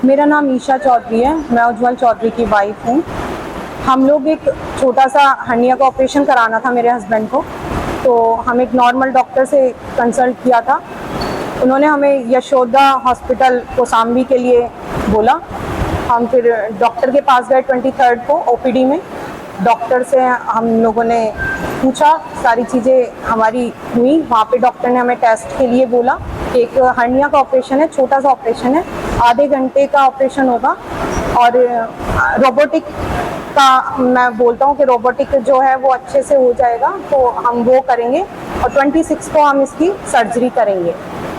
मेरा नाम ईशा चौधरी है, मैं उज्जवल चौधरी की वाइफ हूँ। हम लोग एक छोटा सा हर्निया का ऑपरेशन कराना था मेरे हस्बैंड को, तो हम एक नॉर्मल डॉक्टर से कंसल्ट किया था। उन्होंने हमें यशोदा हॉस्पिटल कोसाम्बी के लिए बोला। हम फिर डॉक्टर के पास गए 23 को ओपीडी में। डॉक्टर से हम लोगों ने पूछा, सारी चीज़ें हमारी हुई। वहाँ पे डॉक्टर ने हमें टेस्ट के लिए बोला। एक हर्निया का ऑपरेशन है, छोटा सा ऑपरेशन है, आधे घंटे का ऑपरेशन होगा। और रोबोटिक का मैं बोलता हूँ कि रोबोटिक जो है वो अच्छे से हो जाएगा, तो हम वो करेंगे। और 26 को हम इसकी सर्जरी करेंगे।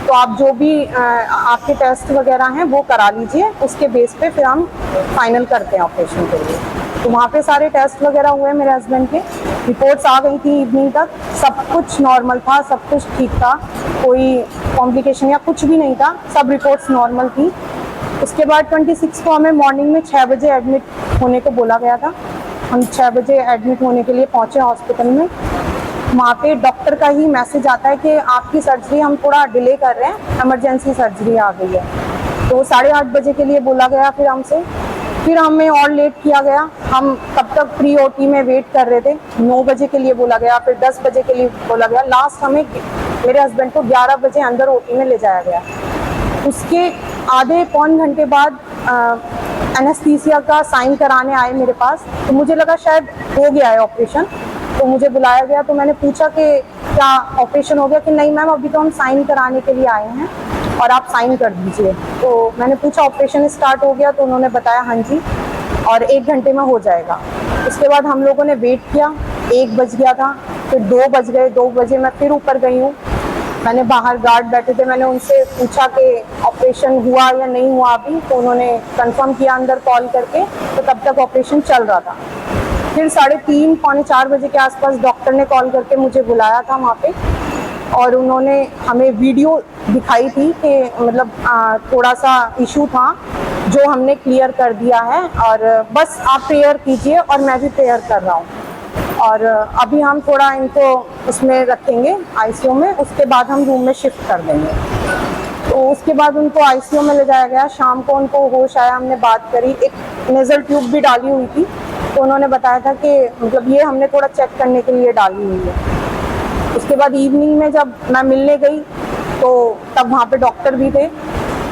तो आप जो भी आपके टेस्ट वगैरह हैं वो करा लीजिए, उसके बेस पे फिर हम फाइनल करते हैं ऑपरेशन के लिए। तो वहाँ पे सारे टेस्ट वगैरह हुए मेरे हस्बैंड के, रिपोर्ट्स आ गई थी इवनिंग तक, सब कुछ नॉर्मल था, सब कुछ ठीक था, कोई कॉम्प्लिकेशन या कुछ भी नहीं था, सब रिपोर्ट्स नॉर्मल थी। उसके बाद 26 को हमें मॉर्निंग में 6 बजे एडमिट होने को बोला गया था। हम 6 बजे एडमिट होने के लिए पहुँचे हॉस्पिटल में। वहाँ पे डॉक्टर का ही मैसेज आता है कि आपकी सर्जरी हम थोड़ा डिले कर रहे हैं, इमरजेंसी सर्जरी आ गई है। तो 8:30 बजे के लिए बोला गया फिर हमसे। फिर हमें और लेट किया गया। हम तब तक प्री ओटी में वेट कर रहे थे। 9 बजे के लिए बोला गया, फिर 10 बजे के लिए बोला गया। लास्ट हमें मेरे हस्बैंड को 11 बजे अंदर ओटी में ले जाया गया। उसके आधे पौन घंटे बाद एनेस्थीसिया का साइन कराने आए मेरे पास। तो मुझे लगा शायद हो गया है ऑपरेशन, तो मुझे बुलाया गया। तो मैंने पूछा कि क्या ऑपरेशन हो गया, कि नहीं मैम अभी तो हम साइन कराने के लिए आए हैं और आप साइन कर दीजिए। तो मैंने पूछा ऑपरेशन स्टार्ट हो गया, तो उन्होंने बताया हाँ जी, और 1 घंटे में हो जाएगा। उसके बाद हम लोगों ने वेट किया, 1 बज गया था, फिर 2 बज गए। 2 बजे मैं फिर ऊपर गई हूँ। मैंने बाहर गार्ड बैठे थे, मैंने उनसे पूछा कि ऑपरेशन हुआ या नहीं हुआ अभी, तो उन्होंने कंफर्म किया अंदर कॉल करके। तो तब तक ऑपरेशन चल रहा था। फिर 3:30 पौने 4 बजे के आसपास डॉक्टर ने कॉल करके मुझे बुलाया था वहाँ पे, और उन्होंने हमें वीडियो दिखाई थी कि मतलब थोड़ा सा इशू था जो हमने क्लियर कर दिया है, और बस आप प्रेयर कीजिए, और मैं भी प्रेयर कर रहा हूँ। और अभी हम थोड़ा इनको उसमें रखेंगे आईसीयू में, उसके बाद हम रूम में शिफ्ट कर देंगे। तो उसके बाद उनको आईसीयू में ले जाया गया। शाम को उनको होश आया, हमने बात करी, एक नेजल ट्यूब भी डाली हुई थी। तो उन्होंने बताया था कि मतलब ये हमने थोड़ा चेक करने के लिए डाली हुई है। उसके बाद इवनिंग में जब मैं मिलने गई तो तब वहाँ पे डॉक्टर भी थे।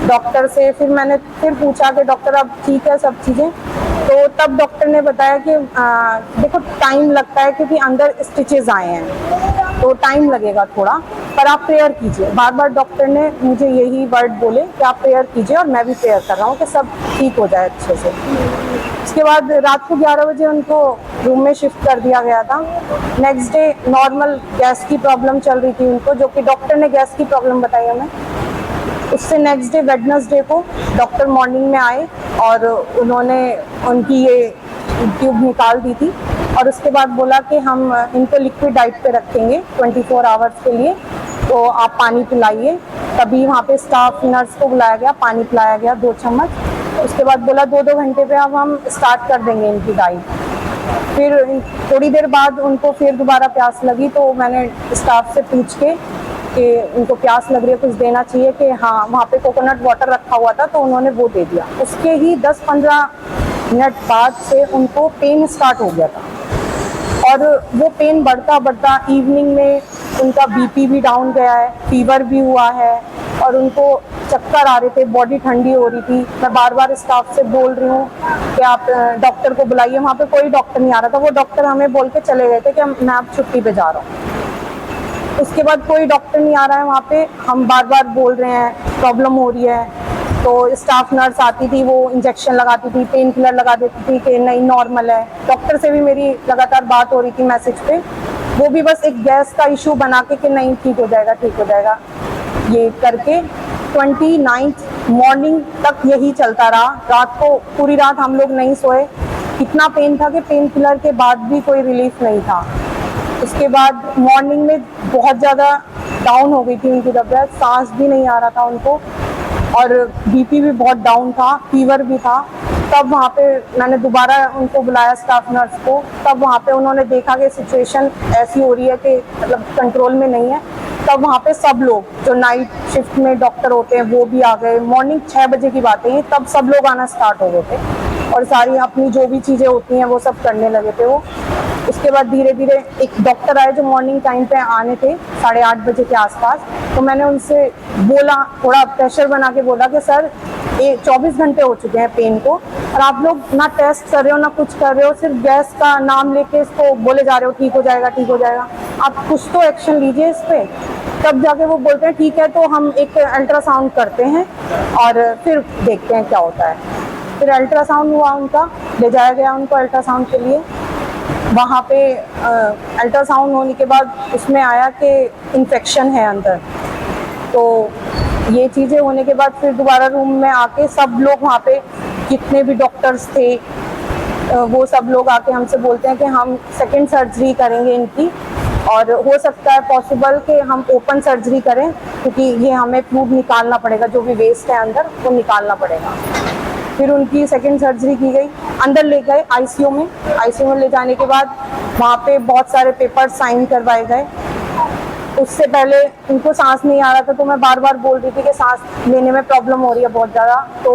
डॉक्टर से फिर मैंने फिर पूछा कि डॉक्टर अब ठीक है सब चीज़ें। तो तब डॉक्टर ने बताया कि देखो टाइम लगता है क्योंकि अंदर स्टिचेस आए हैं, तो टाइम लगेगा थोड़ा, पर आप प्रेयर कीजिए। बार बार डॉक्टर ने मुझे यही वर्ड बोले कि आप प्रेयर कीजिए, और मैं भी प्रेयर कर रहा हूँ कि सब ठीक हो जाए अच्छे से। उसके बाद रात को 11 बजे उनको रूम में शिफ्ट कर दिया गया था। नेक्स्ट डे नॉर्मल गैस की प्रॉब्लम चल रही थी उनको, जो कि डॉक्टर ने गैस की प्रॉब्लम बताई हमें। उससे नेक्स्ट डे वेडनेसडे को डॉक्टर मॉर्निंग में आए और उन्होंने उनकी ये ट्यूब निकाल दी थी, और उसके बाद बोला कि हम इनको लिक्विड डाइट पे रखेंगे 24 आवर्स के लिए, तो आप पानी पिलाइए। तभी वहाँ पे स्टाफ नर्स को बुलाया गया, पानी पिलाया गया 2 चम्मच। उसके बाद बोला 2-2 घंटे पे अब हम स्टार्ट कर देंगे इनकी डाइट। फिर थोड़ी देर बाद उनको फिर दोबारा प्यास लगी, तो मैंने स्टाफ से पूछ के कि उनको प्यास लग रही है, कुछ देना चाहिए, कि हाँ वहाँ पे कोकोनट वाटर रखा हुआ था, तो उन्होंने वो दे दिया। उसके ही 10-15 मिनट बाद से उनको पेन स्टार्ट हो गया था, और वो पेन बढ़ता बढ़ता इवनिंग में उनका बीपी भी डाउन गया है, फीवर भी हुआ है, और उनको चक्कर आ रहे थे, बॉडी ठंडी हो रही थी। मैं बार बार स्टाफ से बोल रही हूँ कि आप डॉक्टर को बुलाइए। वहाँ पे कोई डॉक्टर नहीं आ रहा था। वो डॉक्टर हमें बोल के चले गए थे कि मैं अब छुट्टी पे जा रहा हूँ। उसके बाद कोई डॉक्टर नहीं आ रहा है वहाँ पे। हम बार बार बोल रहे हैं प्रॉब्लम हो रही है, तो स्टाफ नर्स आती थी, वो इंजेक्शन लगाती थी, पेन किलर लगा देती थी कि नहीं नॉर्मल है। डॉक्टर से भी मेरी लगातार बात हो रही थी मैसेज पे, वो भी बस एक गैस का इशू बना के कि नहीं ठीक हो जाएगा, ठीक हो जाएगा, ये करके 29 मॉर्निंग तक यही चलता रहा। रात को पूरी रात हम लोग नहीं सोए। इतना पेन था कि पेन किलर के बाद भी कोई रिलीफ नहीं था। उसके बाद मॉर्निंग में बहुत ज़्यादा डाउन हो गई थी उनकी तबीयत, सांस भी नहीं आ रहा था उनको, और बीपी भी बहुत डाउन था, फीवर भी था। तब वहाँ पे मैंने दोबारा उनको बुलाया स्टाफ नर्स को। तब वहाँ पे उन्होंने देखा कि सिचुएशन ऐसी हो रही है कि मतलब कंट्रोल में नहीं है, तब वहाँ पे सब लोग जो नाइट शिफ्ट में डॉक्टर होते हैं वो भी आ गए। मॉर्निंग 6 बजे की बातें हैं, तब सब लोग आना स्टार्ट हो गए थे और सारी अपनी जो भी चीज़ें होती हैं वो सब करने लगे थे वो। उसके बाद धीरे धीरे एक डॉक्टर आए जो मॉर्निंग टाइम पे आने थे 8:30 बजे के आसपास। तो मैंने उनसे बोला, थोड़ा प्रेशर बना के बोला कि सर 24 घंटे हो चुके हैं पेन को और आप लोग ना टेस्ट कर रहे हो ना कुछ कर रहे हो, सिर्फ गैस का नाम लेके इसको बोले जा रहे हो ठीक हो जाएगा ठीक हो जाएगा, आप कुछ तो एक्शन लीजिए इस पर। तब जाके वो बोलते हैं ठीक है तो हम एक अल्ट्रासाउंड करते हैं और फिर देखते हैं क्या होता है। फिर अल्ट्रासाउंड हुआ उनका, ले जाया गया उनको अल्ट्रासाउंड के लिए। वहाँ पे अल्ट्रासाउंड होने के बाद उसमें आया कि इन्फेक्शन है अंदर। तो ये चीज़ें होने के बाद फिर दोबारा रूम में आके सब लोग वहाँ पे जितने भी डॉक्टर्स थे वो सब लोग आके हमसे बोलते हैं कि हम सेकंड सर्जरी करेंगे इनकी और हो सकता है पॉसिबल कि हम ओपन सर्जरी करें क्योंकि ये हमें फ्लूइड निकालना पड़ेगा, जो भी वेस्ट है अंदर वो निकालना पड़ेगा। फिर उनकी सेकंड सर्जरी की गई, अंदर ले गए आईसीयू में ले जाने के बाद वहाँ पे बहुत सारे पेपर साइन करवाए गए। उससे पहले उनको सांस नहीं आ रहा था तो मैं बार बार बोल रही थी कि सांस लेने में प्रॉब्लम हो रही है बहुत ज़्यादा। तो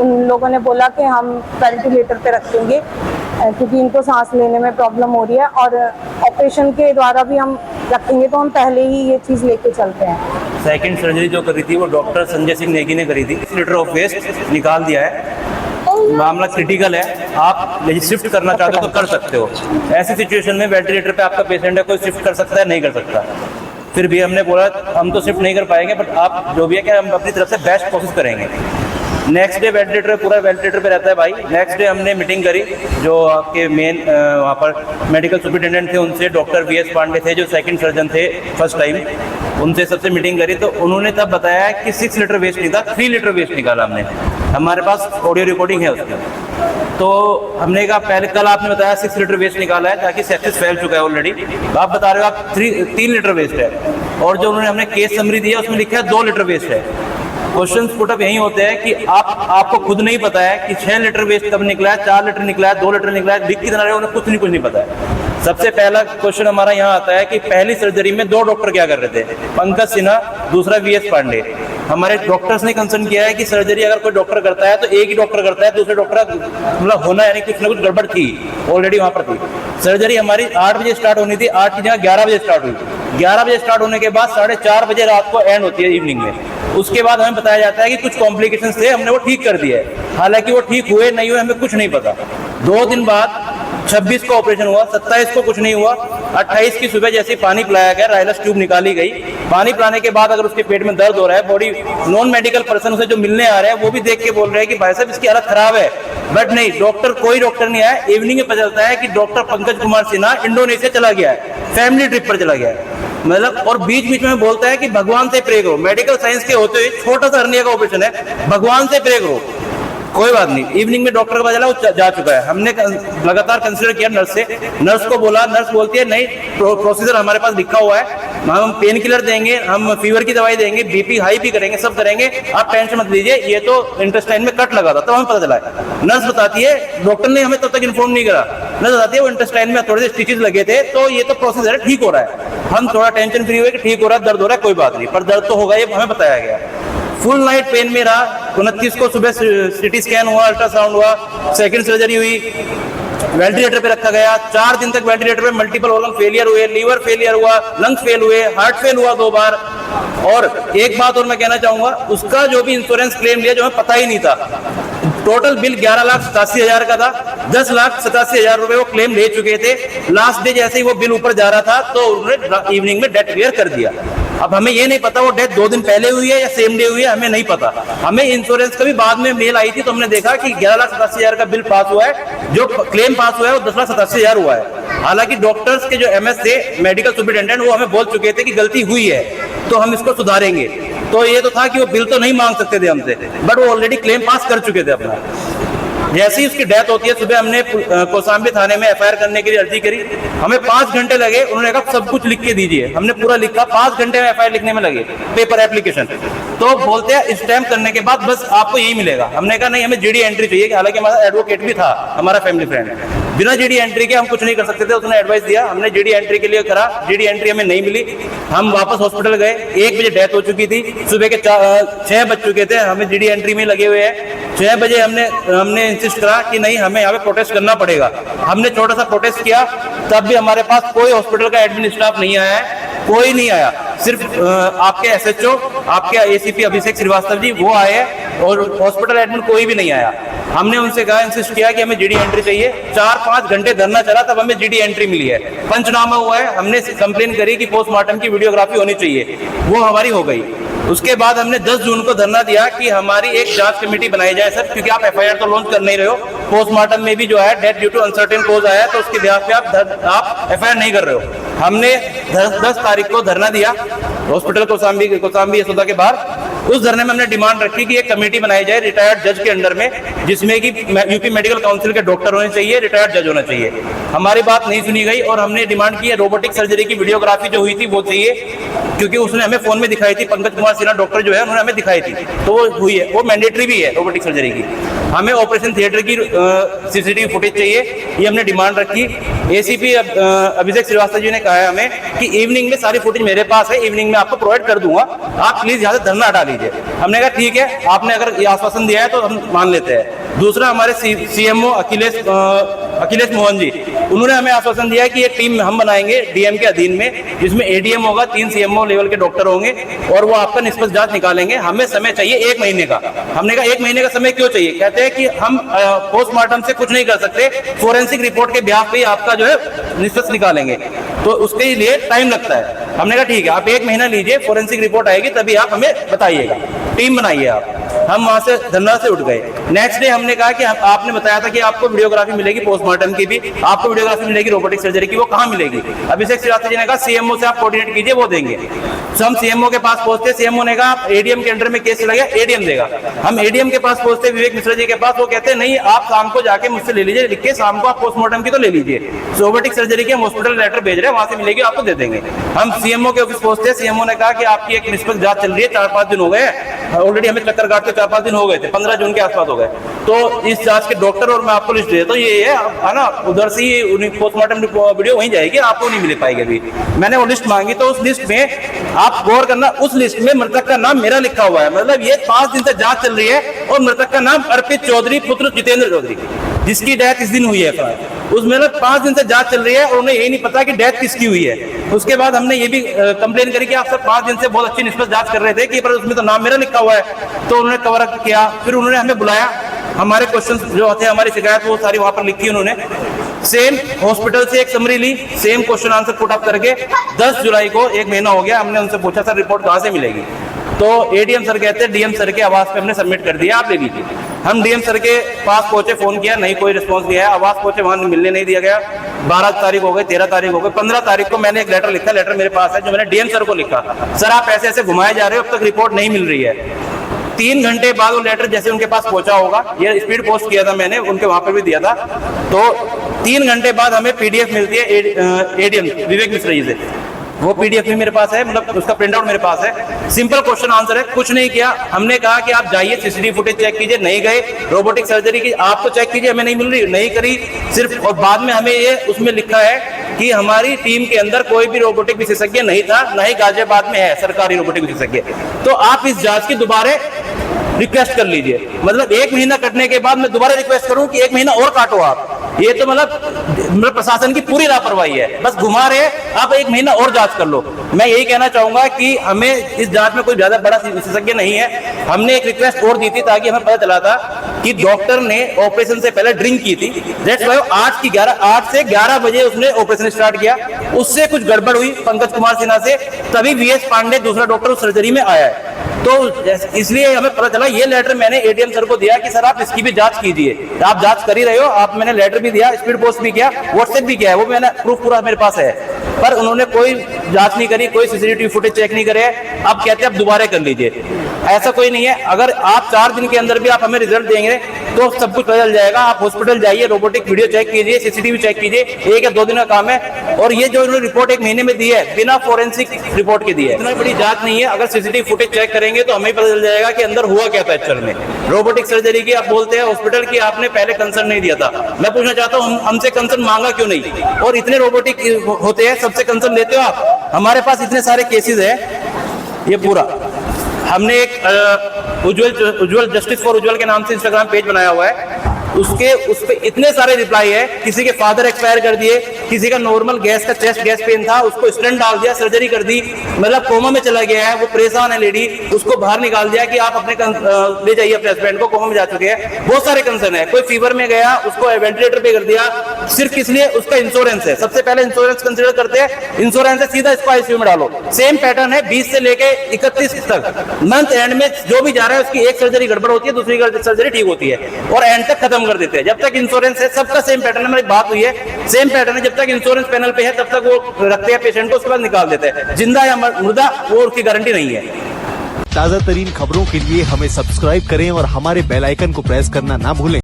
उन लोगों ने बोला कि हम वेंटिलेटर पे रखेंगे क्योंकि इनको सांस लेने में प्रॉब्लम हो रही है और ऑपरेशन के द्वारा भी हम रखेंगे तो हम पहले ही ये चीज़ लेके चलते हैं। सेकंड सर्जरी जो करी थी वो डॉक्टर संजय सिंह नेगी ने करी थी। 6 लीटर ऑफ वेस्ट निकाल दिया है, मामला क्रिटिकल है, आप शिफ्ट करना चाहते हो तो कर सकते हो। ऐसी सिचुएशन में वेंटिलेटर पे आपका पेशेंट है, कोई शिफ्ट कर सकता है नहीं कर सकता। फिर भी हमने बोला हम तो शिफ्ट नहीं कर पाएंगे बट आप जो भी है क्या हम अपनी तरफ से बेस्ट कोशिश करेंगे। नेक्स्ट डे वेंटिलेटर पूरा वेंटिलेटर पे रहता है भाई। नेक्स्ट डे हमने मीटिंग करी, जो आपके मेन वहाँ पर मेडिकल सुपरिटेंडेंट थे उनसे, डॉक्टर वीएस पांडे थे जो सेकंड सर्जन थे फर्स्ट टाइम, उनसे सबसे मीटिंग करी। तो उन्होंने तब बताया कि 6 लीटर वेस्ट नहीं था, 3 लीटर वेस्ट निकाला हमने। हमारे पास ऑडियो रिकॉर्डिंग है उसकी। तो हमने कहा पहले कल आपने बताया 6 लीटर वेस्ट निकाला है ताकि सेप्सिस फैल चुका है ऑलरेडी, आप बता रहे हो आप 3 लीटर वेस्ट है। और जो उन्होंने हमने केस समरी दिया उसमें लिखा है 2 लीटर वेस्ट है। क्वेश्चन पुटअप यही होते हैं कि आपको खुद नहीं पता है कि 6 लीटर वेस्ट कब निकला है, 4 लीटर निकला है, 2 लीटर निकला है, लिख कितना रहे उन्हें कुछ नहीं पता है। सबसे पहला क्वेश्चन हमारा यहाँ आता है कि पहली सर्जरी में 2 डॉक्टर क्या कर रहे थे, पंकज सिन्हा, दूसरा वीएस पांडे। हमारे डॉक्टर्स ने कंसर्न किया है कि सर्जरी अगर कोई डॉक्टर करता है तो एक ही डॉक्टर करता है, दूसरे डॉक्टर मतलब होना यानी कुछ ना कुछ गड़बड़ थी ऑलरेडी वहाँ पर थी। सर्जरी हमारी 8 बजे स्टार्ट होनी थी, 8 की जगह 11 बजे स्टार्ट हुई। 11 बजे स्टार्ट होने के बाद 4:30 बजे रात को एंड होती है इवनिंग में। उसके बाद हमें बताया जाता है कि कुछ कॉम्प्लिकेशंस थे, हमने वो ठीक कर दिया है। हालांकि वो ठीक हुए नहीं हुए हमें कुछ नहीं पता। 2 दिन बाद 26 को ऑपरेशन हुआ, 27 को कुछ नहीं हुआ, 28 की सुबह जैसे पानी पिलाया गया, राइलस ट्यूब निकाली गई। पानी पिलाने के बाद अगर उसके पेट में दर्द हो रहा है, बॉडी नॉन मेडिकल पर्सन उसे जो मिलने आ रहे हैं वो भी देख के बोल रहे हैं कि भाई साहब इसकी हालत खराब है, बट नहीं, कोई डॉक्टर नहीं आया। इवनिंग में पता चलता है कि डॉक्टर पंकज कुमार सिन्हा इंडोनेशिया चला गया है, फैमिली ट्रिप पर चला गया है मतलब। और बीच बीच में बोलता है कि भगवान से प्रे करो, मेडिकल साइंस के होते हुए छोटा सा हर्निया का ऑपरेशन है, भगवान से प्रे करो। कोई बात नहीं, इवनिंग में डॉक्टर के पास चला, वो जा चुका है। हमने लगातार कंसिडर किया नर्स से, नर्स को बोला, नर्स बोलती है नहीं प्रोसीजर हमारे पास लिखा हुआ है, हम पेन किलर देंगे, हम फीवर की दवाई देंगे, बीपी हाई भी करेंगे, सब करेंगे, आप टेंशन मत लीजिए, ये तो इंटेस्टाइन में कट लगा था। तो हमें पता चला है, नर्स बताती है, डॉक्टर ने हमें तब तक इन्फॉर्म नहीं करा, नर्स बताती है वो इंटेस्टाइन में थोड़े से स्टिचेस लगे थे, तो ये तो प्रोसीजर है, ठीक हो रहा है। हम थोड़ा टेंशन फ्री हुए कि ठीक हो रहा है, दर्द हो रहा है, कोई बात नहीं, पर दर्द तो होगा, ये हमें बताया गया। फुल नाइट पेन में रहा। 29 को सुबह सिटी स्कैन हुआ, अल्ट्रासाउंड हुआ, सेकंड सर्जरी हुई, वेंटिलेटर पे रखा गया। 4 दिन तक वेंटिलेटर पे मल्टीपल ऑर्गन फेलियर हुए, लीवर फेलियर हुआ, लंग्स फेल हुए, हार्ट फेल हुआ 2 बार। और एक बात और मैं कहना चाहूंगा, उसका जो भी इंश्योरेंस क्लेम लिया जो हमें पता ही नहीं था, टोटल बिल 11,87,000 का था, 10,87,000 रुपए वो क्लेम ले चुके थे। लास्ट डे जैसे ही वो बिल ऊपर जा रहा था तो उन्होंने इवनिंग में डेथ क्लियर कर दिया। अब हमें ये नहीं पता वो डेथ 2 दिन पहले हुई है या सेम डे हुई है, हमें नहीं पता। हमें इंश्योरेंस का भी बाद में मेल आई थी तो हमने देखा कि 11,87,000 का बिल पास हुआ है, जो क्लेम पास हुआ है वो 10,87,000 हुआ है। हालांकि डॉक्टर्स के जो एमएस थे, मेडिकल सुपरिटेंडेंट, वो हमें बोल चुके थे कि गलती हुई है तो हम इसको सुधारेंगे। तो ये तो था कि वो बिल तो नहीं मांग सकते थे हमसे, बट वो ऑलरेडी क्लेम पास कर चुके थे अपना। जैसे ही उसकी डेथ होती है, सुबह हमने कौशाम्बी थाने में एफआईआर करने के लिए अर्जी करी। हमें 5 घंटे लगे, उन्होंने कहा सब कुछ लिख के दीजिए। हमने पूरा लिखा, 5 घंटे में एफआईआर लिखने में लगे, पेपर एप्लीकेशन। तो बोलते हैं स्टैम्प करने के बाद बस आपको यही मिलेगा। हमने कहा नहीं, हमें जीडी एंट्री चाहिए, हालांकि हमारा एडवोकेट भी था, हमारा फैमिली फ्रेंड। बिना जीडी एंट्री के हम कुछ नहीं कर सकते थे। उसने एडवाइस दिया, हमने जीडी एंट्री के लिए करा, जीडी एंट्री हमें नहीं मिली। हम वापस हॉस्पिटल गए, 1 बजे डेथ हो चुकी थी, सुबह के 6 बज चुके थे, हमें जीडी एंट्री में लगे हुए हैं। 6 बजे हमने इंसिस्ट करा कि नहीं, हमें यहाँ पे प्रोटेस्ट करना पड़ेगा। हमने छोटा सा प्रोटेस्ट किया, तब भी हमारे पास कोई हॉस्पिटल का एडमिन स्टाफ नहीं आया है, कोई नहीं आया। सिर्फ आपके एसएचओ, आपके एसीपी अभिषेक श्रीवास्तव जी वो आए हैं, और हॉस्पिटल एडमिन कोई भी नहीं आया। हमने उनसे कहा, इंसिस्ट किया कि हमें जीडी एंट्री चाहिए। 4-5 घंटे धरना चला, तब हमें जीडी एंट्री मिली है। पंचनामा हुआ है, हमने कंप्लेन करी कि पोस्टमार्टम की वीडियोग्राफी होनी चाहिए, वो हमारी हो गई। उसके बाद हमने 10 जून को धरना दिया कि हमारी एक जांच कमेटी बनाई जाए सर, क्योंकि आप एफआईआर तो लॉन्च कर नहीं रहे हो। पोस्टमार्टम में भी जो है death due to uncertain cause आया, तो उसके बिहाफ पे आप एफआईआर नहीं कर रहे हो। हमने 10 तारीख को धरना दिया हॉस्पिटल कौशाम्बी यशोदा के बाहर। उस धरने में हमने डिमांड रखी कि एक कमेटी बनाई जाए रिटायर्ड जज के अंडर में, जिसमें कि यूपी मेडिकल काउंसिल के डॉक्टर होने चाहिए, रिटायर्ड जज होना चाहिए। हमारी बात नहीं सुनी गई, और हमने डिमांड की है रोबोटिक सर्जरी की वीडियोग्राफी जो हुई थी वो चाहिए, क्योंकि उसने हमें फोन में दिखाई थी। पंकज कुमार सिन्हा डॉक्टर जो है, उन्होंने हमें दिखाई थी, तो वो हुई है, वो मैंडेटरी भी है रोबोटिक सर्जरी की। हमें ऑपरेशन थिएटर की सीसीटीवी फुटेज चाहिए, ये हमने डिमांड रखी। एसीपी अभिषेक श्रीवास्तव जी ने कहा है हमें कि इवनिंग में सारी फुटेज मेरे पास है, इवनिंग में आपको प्रोवाइड कर दूंगा, आप प्लीज यहाँ से धरना हटा लीजिए। हमने कहा ठीक है, आपने अगर ये आश्वासन दिया है तो हम मान लेते हैं। दूसरा, हमारे सीएमओ अखिलेश मोहन जी, उन्होंने हमें आश्वासन दिया है कि ये टीम हम बनाएंगे डीएम के अधीन में, जिसमें एडीएम होगा, 3 सीएमओ लेवल के डॉक्टर होंगे, और वो आपका निष्पक्ष जांच निकालेंगे। हमें समय चाहिए 1 महीने का। हमने कहा 1 महीने का समय क्यों चाहिए? कहते हैं कि हम पोस्टमार्टम से कुछ नहीं कर सकते, फोरेंसिक रिपोर्ट के बिहाफ पे आपका जो है निष्पक्ष निकालेंगे, तो उसके लिए टाइम लगता है। हमने कहा ठीक है, आप 1 महीना लीजिए, फोरेंसिक रिपोर्ट आएगी तभी आप हमें बताइएगा, टीम बनाइए आप। हम वहां से धरना से उठ गए। नेक्स्ट डे हमने कहा कि आपने बताया था कि आपको वीडियोग्राफी मिलेगी पोस्टमार्टम की भी, आपको वीडियोग्राफी मिलेगी रोबोटिक सर्जरी की, वो कहाँ मिलेगी? अभिषेक श्रीवास्तव जी ने कहा सीएमओ से आप कोऑर्डिनेट कीजिए, वो देंगे। तो हम सीएमओ के पास पहुंचते, सीएमओ ने कहा आप एडीएम के अंडर में केस चला गया, एडीएम देगा। हम एडीएम के पास पहुंचते विवेक मिश्रा जी के पास, वो कहते हैं नहीं, आप शाम को जाके मुझसे ले लीजिए, लिख के शाम को आप पोस्टमार्टम की तो ले लीजिए, रोबोटिक सर्जरी के हम हॉस्पिटल लेटर भेज रहे हैं, वहां से मिलेगी, आपको दे देंगे। हम सीएमओ के ऑफिस पहुंचते, सीएमओ ने कहा कि आपकी एक निष्पक्ष जांच चल रही है, 4-5 दिन हो गए ऑलरेडी, हमें चक्कर काटते 4-5 दिन हो गए थे, 15 जून के आसपास हो गए। तो इस जांच के डॉक्टर, और मैं आपको लिस्ट देता हूँ, ये है ना, उधर से ही पोस्टमार्टम वीडियो वहीं जाएगी, आपको नहीं मिल पाएगी अभी। मैंने वो लिस्ट मांगी, तो उस लिस्ट में आप गौर करना, उस लिस्ट में मृतक का नाम मेरा लिखा हुआ है। मतलब ये 5 दिन से जांच चल रही है, और मृतक का नाम अर्पित चौधरी पुत्र जितेंद्र चौधरी, जिसकी डेथ इस दिन हुई है। उसमें 5 दिन से जांच चल रही है, और उन्हें यही नहीं पता कि डेथ किसकी हुई है। उसके बाद हमने ये भी कंप्लेन करी कि आप सब 5 दिन से बहुत अच्छी निष्पक्ष जांच कर रहे थे, कि पर उसमें तो नाम मेरा लिखा हुआ है। तो उन्होंने कवर अप किया, फिर उन्होंने हमें बुलाया, हमारे क्वेश्चन जो थे, हमारी शिकायत वो सारी वहां पर लिखी उन्होंने। सेम हॉस्पिटल से एक समरी ली, same question answer put up करके 10 जुलाई को, 1 महीना हो गया, हमने उनसे पूछा सर रिपोर्ट कहाँ से मिलेगी? तो एडीएम सर कहते हैं डीएम सर के आवास पे हमने सबमिट कर दिया, आप ले लीजिए। हम डीएम सर के पास पहुंचे, फोन किया, नहीं कोई रिस्पांस दिया है। आवास पहुंचे, वहां मिलने नहीं दिया गया। 12 तारीख हो गई, 13 तारीख हो गई, 15 तारीख को मैंने एक लेटर लिखा, लेटर मेरे पास है, जो मैंने डीएम सर को लिखा, सर आप ऐसे ऐसे घुमाए जा रहे हो, अब तक रिपोर्ट नहीं मिल रही है। 3 घंटे बाद वो लेटर जैसे उनके पास पहुंचा होगा, ये स्पीड पोस्ट किया था मैंने, उनके वहां पर भी दिया था, तो 3 घंटे बाद हमें पीडीएफ मिलती है एडीएम विवेक मिश्रा जी से। वो पीडीएफ भी मेरे पास है, मतलब उसका प्रिंट आउट मेरे पास है। सिंपल क्वेश्चन आंसर है, कुछ नहीं किया। हमने कहा कि आप जाइए सीसीटीवी फुटेज चेक कीजिए, नहीं गए। रोबोटिक सर्जरी की आप तो चेक कीजिए, हमें नहीं मिल रही, नहीं करी सिर्फ। और बाद में हमें ये उसमें लिखा है कि हमारी टीम के अंदर कोई भी रोबोटिक विशेषज्ञ नहीं था, ना ही गाजियाबाद में है सरकारी रोबोटिक विशेषज्ञ। तो आप इस जांच की दोबारा रिक्वेस्ट कर लीजिए। मतलब 1 महीना कटने के बाद मैं दोबारा रिक्वेस्ट करूं कि 1 महीना और काटो आप। ये तो मतलब प्रशासन की पूरी लापरवाही है, बस घुमा रहे, आप 1 महीना और जांच कर लो। मैं यही कहना चाहूंगा कि हमें इस जांच में कोई ज्यादा बड़ा विशेषज्ञ नहीं है। हमने एक रिक्वेस्ट और दी थी ताकि हमें पता चला था कि डॉक्टर ने ऑपरेशन से पहले ड्रिंक की थी। दैट्स व्हाई 8 से 11 बजे उसने ऑपरेशन स्टार्ट किया। उससे कुछ गड़बड़ हुई पंकज कुमार सिन्हा से, तभी वीएस पांडे दूसरा डॉक्टर उस सर्जरी में आया है। तो इसलिए हमें पता चला। ये लेटर मैंने एडीएम सर को दिया कि सर आप इसकी भी जांच कीजिए, आप जांच कर ही रहे हो। आप मैंने लेटर भी दिया, स्पीड पोस्ट भी किया, व्हाट्सएप भी किया है, वो मैंने प्रूफ पूरा मेरे पास है। पर उन्होंने कोई जांच नहीं करी, कोई सीसीटीवी फुटेज चेक नहीं करे। अब कहते हैं अब दोबारा कर लीजिए। ऐसा कोई नहीं है। अगर आप 4 दिन के अंदर भी आप हमें रिजल्ट देंगे तो सब कुछ बदल जाएगा। आप हॉस्पिटल जाइए, रोबोटिक वीडियो चेक कीजिए, सीसीटीवी चेक कीजिए, 1 या 2 दिन का काम है। और ये जो इन्होंने रिपोर्ट 1 महीने में दी है, बिना फोरेंसिक रिपोर्ट के दी है। इतना बड़ी जांच नहीं है। अगर सीसीटीवी फुटेज चेक करेंगे तो हमें पता चल जाएगा कि अंदर हुआ क्या था एक्चुअल में। रोबोटिक सर्जरी की आप बोलते हैं हॉस्पिटल की, आपने पहले कंसर्न नहीं दिया था। मैं पूछना चाहता हूँ हमसे कंसर्न मांगा क्यों नहीं? और इतने रोबोटिक होते हैं, सबसे कंसर्न लेते हो आप? हमारे पास इतने सारे केसेस है। ये पूरा हमने एक उज्जवल जस्टिस फॉर उज्जवल के नाम से इंस्टाग्राम पेज बनाया हुआ है। उस पे इतने सारे रिप्लाई है। किसी के फादर एक्सपायर कर दिए, किसी का नॉर्मल गैस का चेस्ट गैस पेन था, उसको स्टेंट डाल दिया, सर्जरी कर दी, मतलब कोमा में चला गया है, वो परेशान है लेडी, उसको बाहर निकाल दिया कि आप अपने ले जाइए अपने हस्बैंड को, कोमा में जा चुके हैं। बहुत सारे कंसर्न है। कोई फीवर में गया, उसको वेंटिलेटर पे कर दिया, सिर्फ किस लिए? उसका इंश्योरेंस है। सबसे पहले इंश्योरेंस कंसिडर करते हैं। इंश्योरेंस है, सीधा इसको आईसीयू में डालो। सेम पैटर्न है 20 से लेके 31 तक। मंथ एंड में जो भी जा रहा है उसकी एक सर्जरी गड़बड़ होती है, दूसरी सर्जरी ठीक होती है, और एंड तक खत्म कर देते हैं। जब तक इंश्योरेंस है सबका सेम पैटर्न है। मेरी बात हुई है, सेम पैटर्न है। जब तक इंश्योरेंस पैनल पे है तब तक वो रखते हैं पेशेंट को, उसके बाद निकाल देते हैं। जिंदा या मुर्दा वो उसकी गारंटी नहीं है। ताजा तरीन खबरों के लिए हमें सब्सक्राइब करें और हमारे बेल आइकन को प्रेस करना ना भूलें।